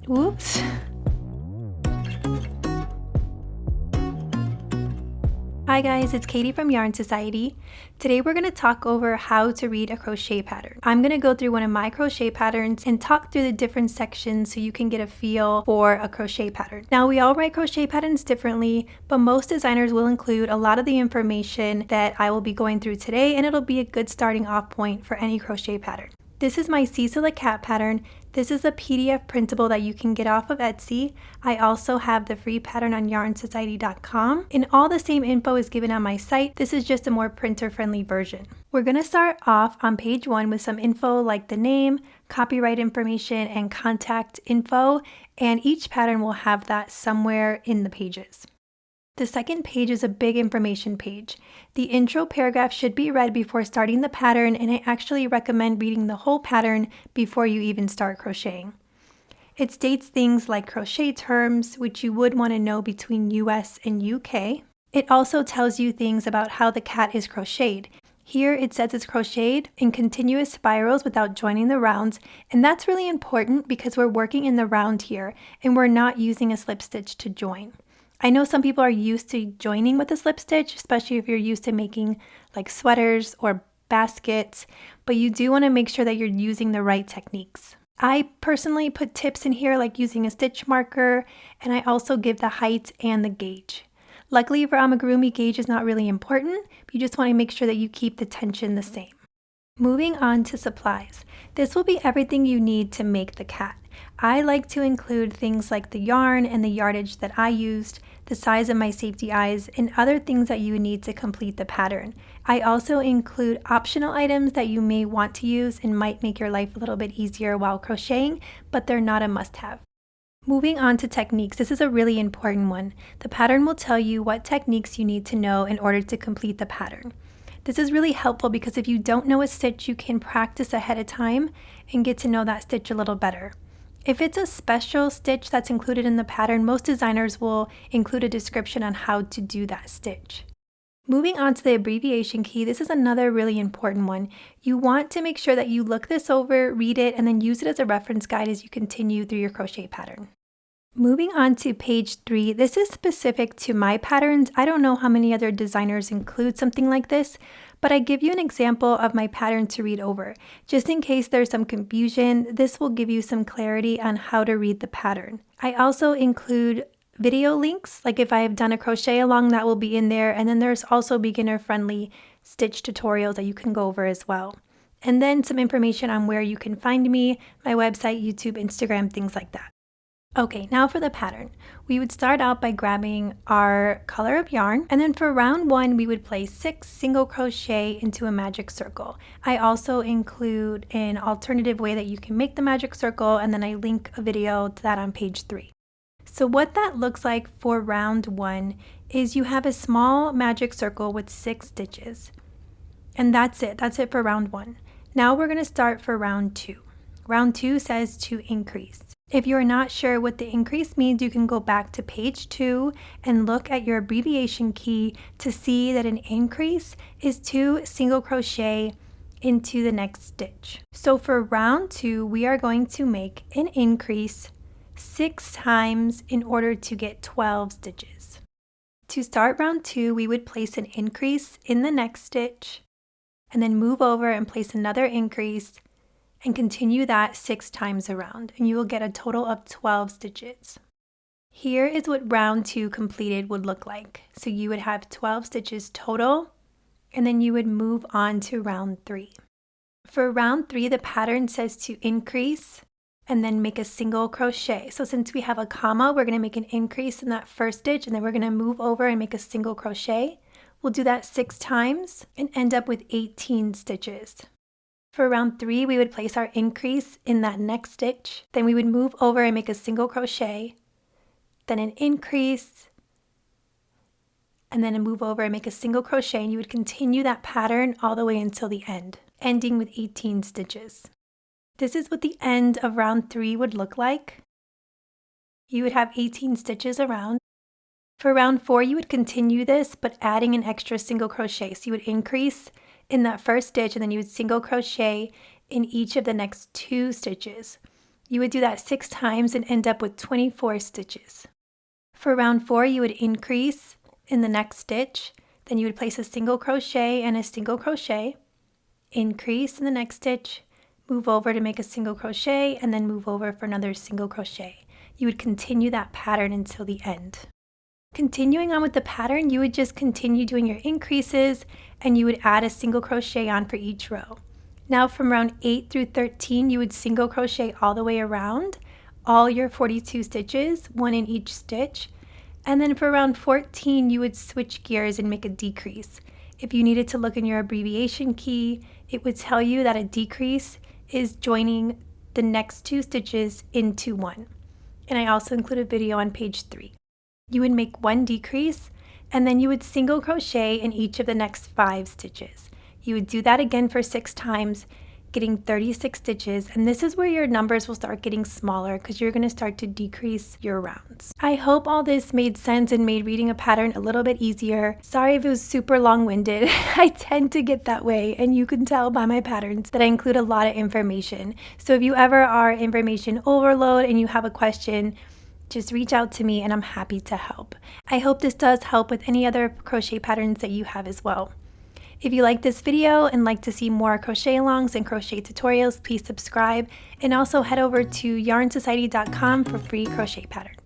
Whoops. Hi guys, it's Katie from Yarn Society. Today we're going to talk over how to read a crochet pattern. I'm going to go through one of my crochet patterns and talk through the different sections so you can get a feel for a crochet pattern. Now we all write crochet patterns differently, but most designers will include a lot of the information that I will be going through today, and it'll be a good starting off point for any crochet pattern. This is my Cecil the Cat pattern. This is a PDF printable that you can get off of Etsy. I also have the free pattern on yarnsociety.com, and all the same info is given on my site. This is just a more printer-friendly version. We're going to start off on page 1 with some info like the name, copyright information, and contact info, and each pattern will have that somewhere in the pages. The second page is a big information page. The intro paragraph should be read before starting the pattern, and I actually recommend reading the whole pattern before you even start crocheting. It states things like crochet terms, which you would want to know between US and UK. It also tells you things about how the cat is crocheted. Here it says it's crocheted in continuous spirals without joining the rounds, and that's really important because we're working in the round here and we're not using a slip stitch to join. I know some people are used to joining with a slip stitch, especially if you're used to making like sweaters or baskets, but you do want to make sure that you're using the right techniques. I personally put tips in here like using a stitch marker, and I also give the height and the gauge. Luckily for Amigurumi, gauge is not really important, but you just want to make sure that you keep the tension the same. Moving on to supplies. This will be everything you need to make the cat. I like to include things like the yarn and the yardage that I used, the size of my safety eyes, and other things that you need to complete the pattern. I also include optional items that you may want to use and might make your life a little bit easier while crocheting, but they're not a must-have. Moving on to techniques, this is a really important one. The pattern will tell you what techniques you need to know in order to complete the pattern. This is really helpful because if you don't know a stitch, you can practice ahead of time and get to know that stitch a little better. If it's a special stitch that's included in the pattern, most designers will include a description on how to do that stitch. Moving on to the abbreviation key, this is another really important one. You want to make sure that you look this over, read it, and then use it as a reference guide as you continue through your crochet pattern. Moving on to page 3, this is specific to my patterns. I don't know how many other designers include something like this, but I give you an example of my pattern to read over. Just in case there's some confusion, this will give you some clarity on how to read the pattern. I also include video links, like if I have done a crochet along, that will be in there, and then there's also beginner-friendly stitch tutorials that you can go over as well. And then some information on where you can find me, my website, YouTube, Instagram, things like that. Okay, now for the pattern. We would start out by grabbing our color of yarn, and then for round 1 we would place 6 single crochet into a magic circle. I also include an alternative way that you can make the magic circle, and then I link a video to that on page 3. So what that looks like for round 1 is you have a small magic circle with 6 stitches. And that's it for round 1. Now we're going to start for round 2. Round 2 says to increase. If you're not sure what the increase means, you can go back to page 2 and look at your abbreviation key to see that an increase is 2 single crochet into the next stitch. So for round 2, we are going to make an increase 6 times in order to get 12 stitches. To start round 2, we would place an increase in the next stitch and then move over and place another increase and continue that 6 times around, and you will get a total of 12 stitches. Here is what round 2 completed would look like. So you would have 12 stitches total, and then you would move on to round 3. For round 3, the pattern says to increase and then make a single crochet. So since we have a comma, we're going to make an increase in that first stitch, and then we're going to move over and make a single crochet. We'll do that 6 times and end up with 18 stitches. For round 3, we would place our increase in that next stitch. Then we would move over and make a single crochet, then an increase, and then a move over and make a single crochet, and you would continue that pattern all the way until the end, ending with 18 stitches. This is what the end of round 3 would look like. You would have 18 stitches around. For round 4, you would continue this, but adding an extra single crochet. So you would increase in that first stitch, and then you would single crochet in each of the next 2 stitches. You would do that 6 times and end up with 24 stitches. For round 4, you would increase in the next stitch, then you would place a single crochet and a single crochet, increase in the next stitch, move over to make a single crochet, and then move over for another single crochet. You would continue that pattern until the end. Continuing on with the pattern, you would just continue doing your increases and you would add a single crochet on for each row. Now from round 8 through 13, you would single crochet all the way around, all your 42 stitches, one in each stitch. And then for round 14, you would switch gears and make a decrease. If you needed to look in your abbreviation key, it would tell you that a decrease is joining the next 2 stitches into one. And I also include a video on page 3. You would make one decrease and then you would single crochet in each of the next 5 stitches. You would do that again for 6 times, getting 36 stitches, and this is where your numbers will start getting smaller because you're going to start to decrease your rounds. I hope all this made sense and made reading a pattern a little bit easier. Sorry if it was super long-winded. I tend to get that way, and you can tell by my patterns that I include a lot of information. So if you ever are information overload and you have a question, just reach out to me and I'm happy to help. I hope this does help with any other crochet patterns that you have as well. If you like this video and like to see more crochet alongs and crochet tutorials, please subscribe and also head over to yarnsociety.com for free crochet patterns.